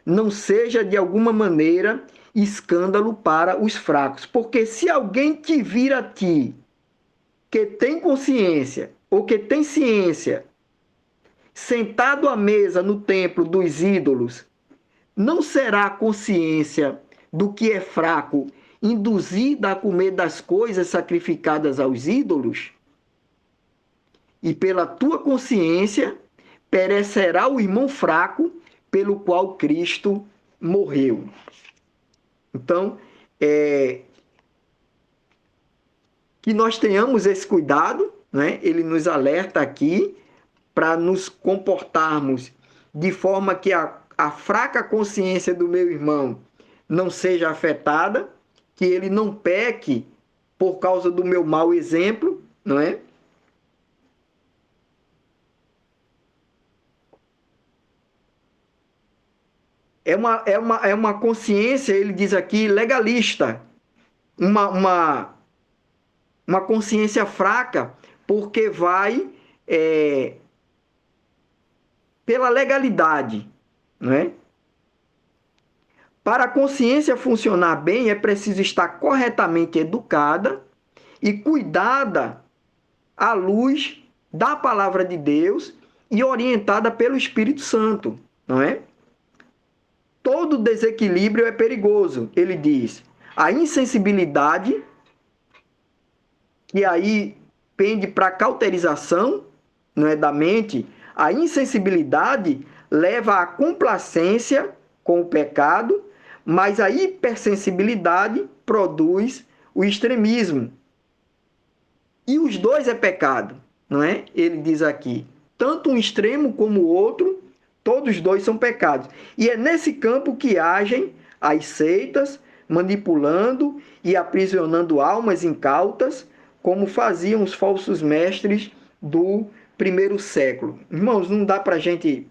não seja de alguma maneira escândalo para os fracos, porque se alguém te vir a ti, que tem consciência, ou que tem ciência, sentado à mesa no templo dos ídolos, não será a consciência do que é fraco induzida a comer das coisas sacrificadas aos ídolos? E pela tua consciência perecerá o irmão fraco pelo qual Cristo morreu. Então, que nós tenhamos esse cuidado, né? Ele nos alerta aqui para nos comportarmos de forma que a fraca consciência do meu irmão não seja afetada, que ele não peque por causa do meu mau exemplo, não é? É uma consciência, ele diz aqui, legalista, uma consciência fraca, porque vai pela legalidade, não é? Para a consciência funcionar bem, é preciso estar corretamente educada e cuidada à luz da palavra de Deus e orientada pelo Espírito Santo, não é? Todo desequilíbrio é perigoso, ele diz. A insensibilidade, que aí pende para a cauterização, não é, da mente, a insensibilidade leva à complacência com o pecado, mas a hipersensibilidade produz o extremismo. E os dois é pecado, não é? Ele diz aqui, tanto um extremo como o outro, todos os dois são pecados. E é nesse campo que agem as seitas, manipulando e aprisionando almas incautas, como faziam os falsos mestres do primeiro século. Irmãos, não dá para a gente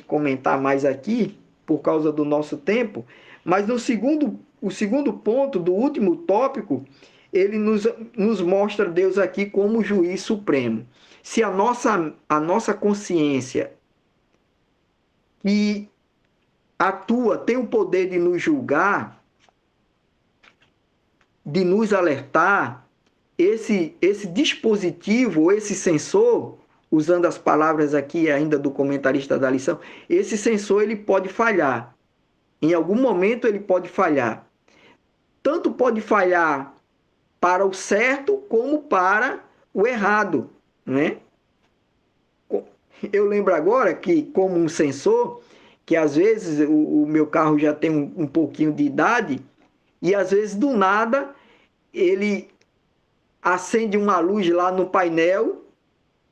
comentar mais aqui, por causa do nosso tempo, mas o segundo ponto, do último tópico, ele nos mostra Deus aqui como juiz supremo. Se a nossa consciência que atua, tem o poder de nos julgar, de nos alertar, esse dispositivo, esse sensor, usando as palavras aqui ainda do comentarista da lição, esse sensor ele pode falhar. Em algum momento ele pode falhar. Tanto pode falhar para o certo como para o errado, né? Eu lembro agora que, como um sensor, que às vezes o meu carro já tem um pouquinho de idade, e às vezes do nada ele acende uma luz lá no painel,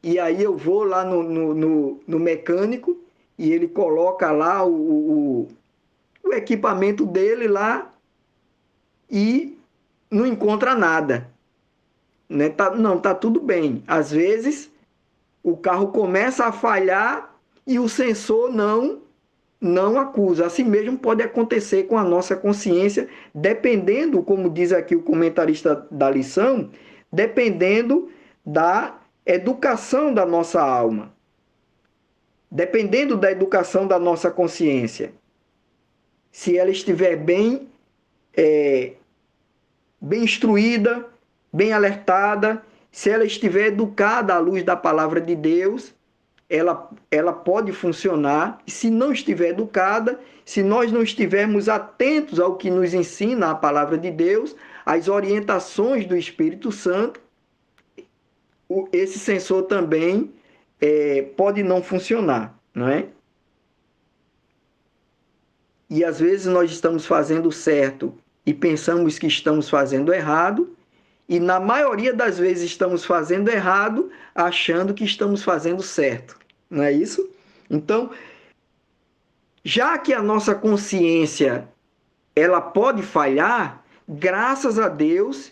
e aí eu vou lá no mecânico, e ele coloca lá o equipamento dele lá, e não encontra nada. né? Não, tá tudo bem. Às vezes o carro começa a falhar e o sensor não acusa. Assim mesmo pode acontecer com a nossa consciência, dependendo, como diz aqui o comentarista da lição, dependendo da educação da nossa alma, dependendo da educação da nossa consciência. Se ela estiver bem instruída, bem alertada, se ela estiver educada à luz da palavra de Deus, ela pode funcionar. E se não estiver educada, se nós não estivermos atentos ao que nos ensina a palavra de Deus, às orientações do Espírito Santo, esse sensor também pode não funcionar, não é? E às vezes nós estamos fazendo certo e pensamos que estamos fazendo errado, e na maioria das vezes estamos fazendo errado, achando que estamos fazendo certo. Não é isso? Então, já que a nossa consciência ela pode falhar, graças a Deus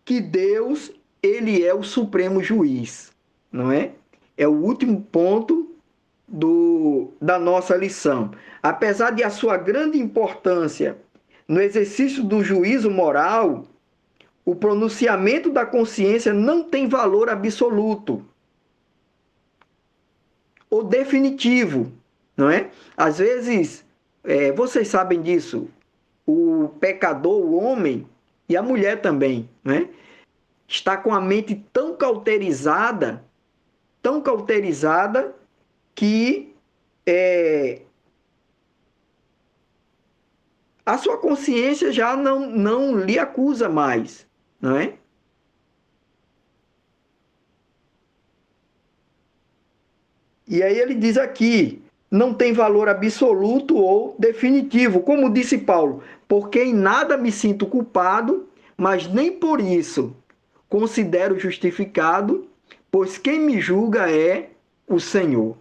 que Deus ele é o supremo juiz, não é? É o último ponto da nossa lição. Apesar de a sua grande importância no exercício do juízo moral, o pronunciamento da consciência não tem valor absoluto ou definitivo, não é? Às vezes, vocês sabem disso, o pecador, o homem e a mulher também, né? Está com a mente tão cauterizada que a sua consciência já não lhe acusa mais, não é? E aí ele diz aqui, não tem valor absoluto ou definitivo, como disse Paulo, porque em nada me sinto culpado, mas nem por isso considero justificado, pois quem me julga é o Senhor.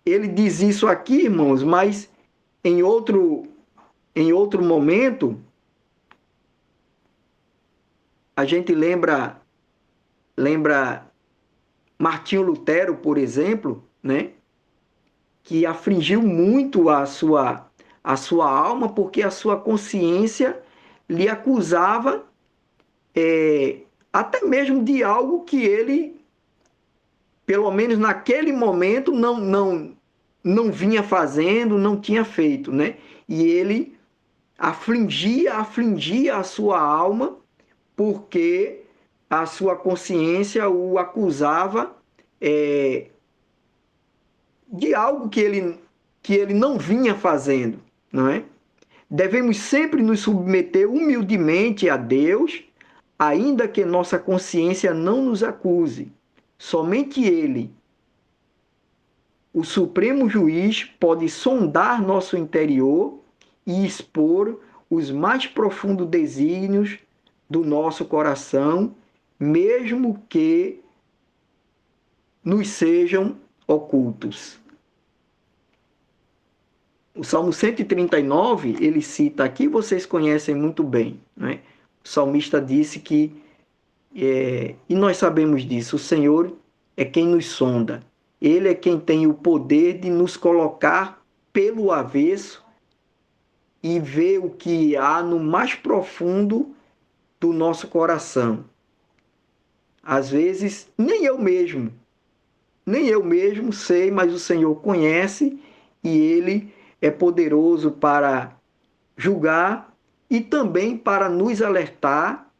Ele diz isso aqui, irmãos, mas em outro momento, a gente lembra Martinho Lutero, por exemplo, né, que afligiu muito a sua alma, porque a sua consciência lhe acusava até mesmo de algo que ele, pelo menos naquele momento, não vinha fazendo, não tinha feito, né? E ele afligia a sua alma, porque a sua consciência o acusava de algo que ele não vinha fazendo, não é? Devemos sempre nos submeter humildemente a Deus, ainda que nossa consciência não nos acuse. Somente Ele, o Supremo Juiz, pode sondar nosso interior e expor os mais profundos desígnios do nosso coração, mesmo que nos sejam ocultos. O Salmo 139, ele cita aqui, vocês conhecem muito bem, né? O salmista disse que, e nós sabemos disso, o Senhor é quem nos sonda. Ele é quem tem o poder de nos colocar pelo avesso e ver o que há no mais profundo do nosso coração. Às vezes, nem eu mesmo sei, mas o Senhor conhece e Ele é poderoso para julgar e também para nos alertar.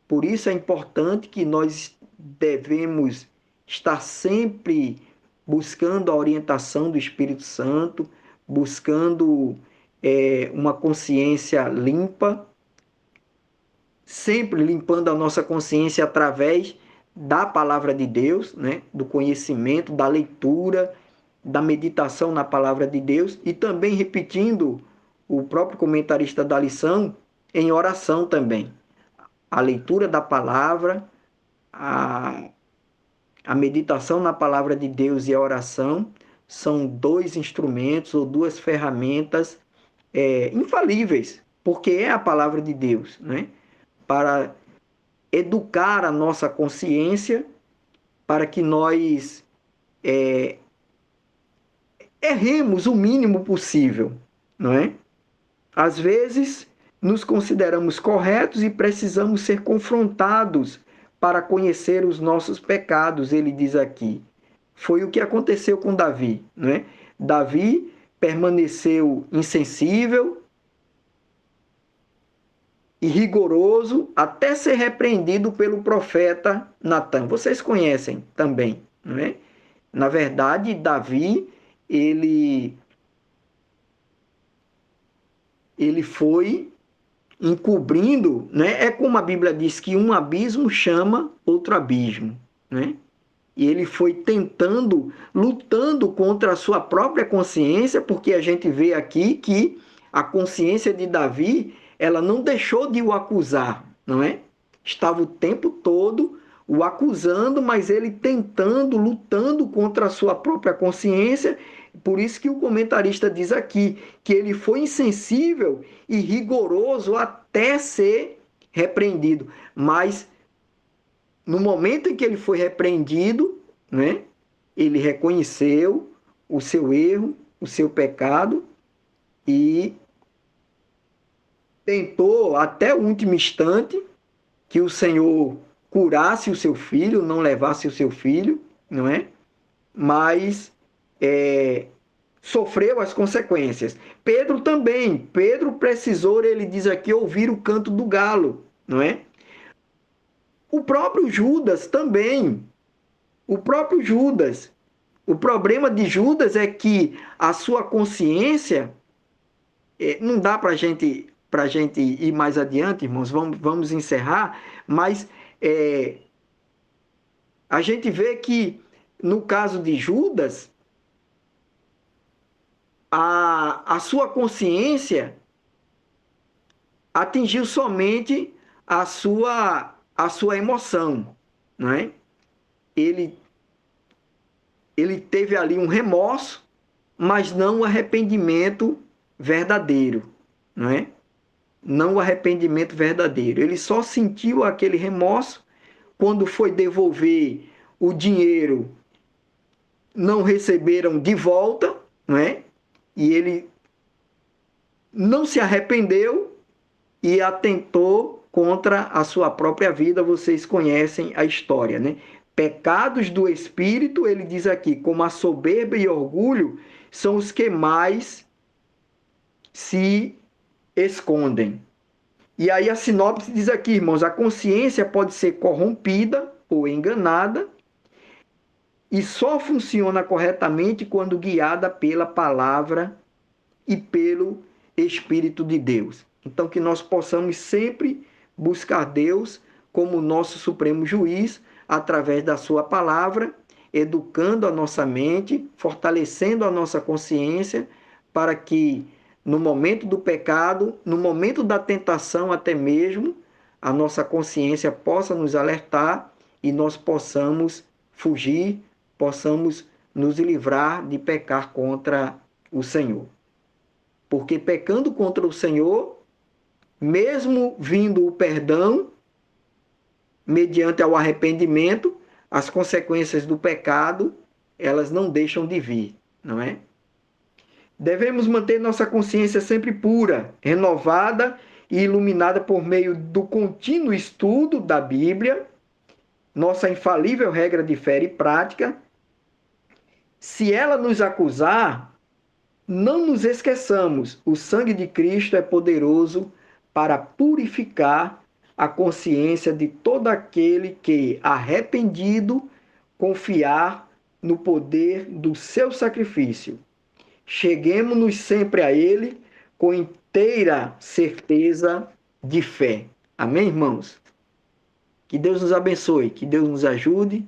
Por isso é importante que nós devemos estar sempre buscando a orientação do Espírito Santo, buscando uma consciência limpa, sempre limpando a nossa consciência através da palavra de Deus, né? Do conhecimento, da leitura, da meditação na palavra de Deus e também repetindo o próprio comentarista da lição em oração também. A leitura da palavra, a meditação na palavra de Deus e a oração são dois instrumentos ou duas ferramentas infalíveis, porque é a palavra de Deus, né? Para educar a nossa consciência para que nós erremos o mínimo possível, não é? Às vezes, nos consideramos corretos e precisamos ser confrontados para conhecer os nossos pecados, ele diz aqui. Foi o que aconteceu com Davi, não é? Davi permaneceu insensível e rigoroso até ser repreendido pelo profeta Natan. Vocês conhecem também, não é? Na verdade, Davi, ele foi encobrindo, né? É como a Bíblia diz que um abismo chama outro abismo, né? E ele foi tentando, lutando contra a sua própria consciência, porque a gente vê aqui que a consciência de Davi, ela não deixou de o acusar, não é? Estava o tempo todo o acusando, mas ele tentando, lutando contra a sua própria consciência. Por isso que o comentarista diz aqui que ele foi insensível e rigoroso até ser repreendido. Mas no momento em que ele foi repreendido, né, ele reconheceu o seu erro, o seu pecado e tentou até o último instante que o Senhor curasse o seu filho, não levasse o seu filho, não é? Mas sofreu as consequências. Pedro também. Pedro precisou, ele diz aqui, ouvir o canto do galo, não é? O próprio Judas também. O próprio Judas. O problema de Judas é que a sua consciência, não dá para a gente ir mais adiante, irmãos, vamos encerrar, mas a gente vê que no caso de Judas, a sua consciência atingiu somente a sua emoção, não é? Ele teve ali um remorso, mas não um arrependimento verdadeiro, não é? Não o arrependimento verdadeiro. Ele só sentiu aquele remorso quando foi devolver o dinheiro, não receberam de volta, não é? E ele não se arrependeu e atentou contra a sua própria vida. Vocês conhecem a história, né? Pecados do espírito, ele diz aqui, como a soberba e orgulho, são os que mais se escondem. E aí a sinopse diz aqui, irmãos, a consciência pode ser corrompida ou enganada e só funciona corretamente quando guiada pela palavra e pelo Espírito de Deus. Então, que nós possamos sempre buscar Deus como nosso supremo juiz, através da sua palavra, educando a nossa mente, fortalecendo a nossa consciência, para que no momento do pecado, no momento da tentação até mesmo, a nossa consciência possa nos alertar e nós possamos fugir, possamos nos livrar de pecar contra o Senhor. Porque pecando contra o Senhor, mesmo vindo o perdão, mediante ao arrependimento, as consequências do pecado, elas não deixam de vir, não é? Devemos manter nossa consciência sempre pura, renovada e iluminada por meio do contínuo estudo da Bíblia, nossa infalível regra de fé e prática. Se ela nos acusar, não nos esqueçamos, o sangue de Cristo é poderoso para purificar a consciência de todo aquele que, arrependido, confiar no poder do seu sacrifício. Cheguemos-nos sempre a Ele com inteira certeza de fé. Amém, irmãos? Que Deus nos abençoe, que Deus nos ajude